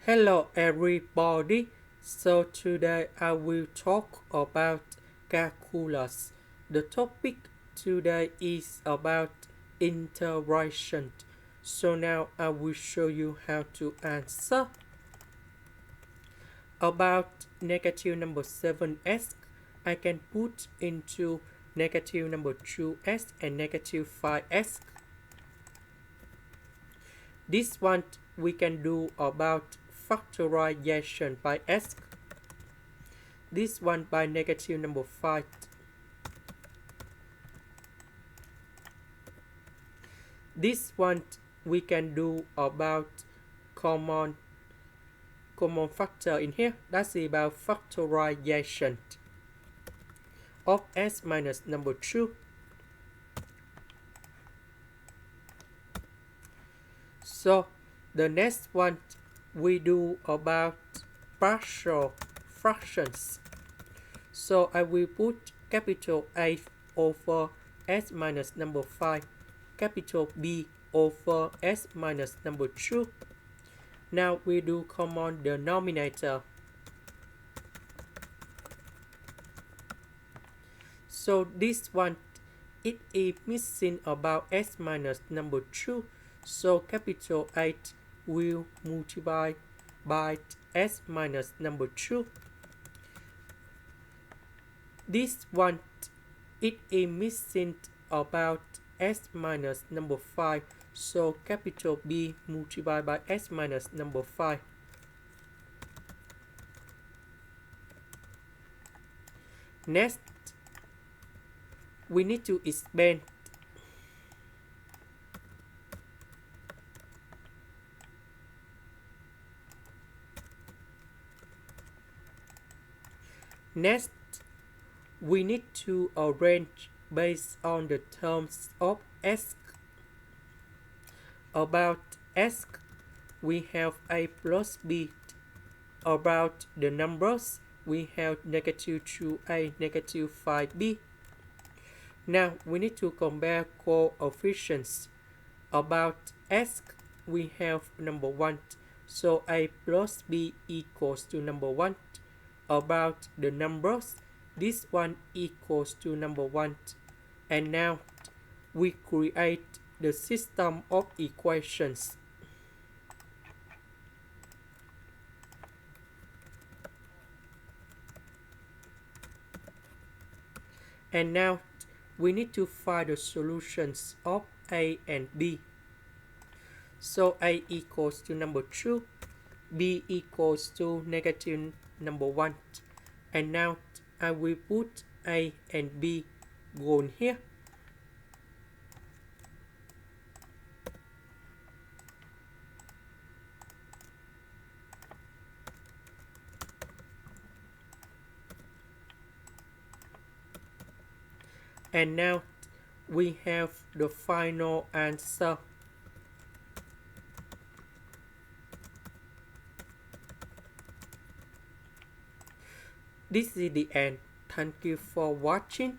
Hello everybody. So today I will talk about calculus. The topic today is about integration. So now I will show you how to answer. About negative number 7s, I can put into negative number 2s and negative 5s. This one we can do about factorization by s. This one by negative number 5. This one we can do about common factor in here. That's about factorization of s minus number 2. So the next one we do about partial fractions. So I will put capital A over s minus number 5, capital B over s minus number 2. Now we do common denominator. So this one, it is missing about s minus number 2. So capital 8 will multiply by s minus number 2. This one, it is missing about s minus number 5. So capital B multiplied by s minus number 5. Next, we need to expand. Next, we need to arrange based on the terms of s. About s, we have a plus b. About the numbers, we have negative 2a, negative 5b. Now we need to compare coefficients. About s, we have number 1. So a plus b equals to number 1. About the numbers, this one equals to number 1. And now we create the system of equations. And now we need to find the solutions of A and B. So A equals to number 2, B equals to negative number 1. And now I will put A and B going here. And now we have the final answer. This is the end. Thank you for watching.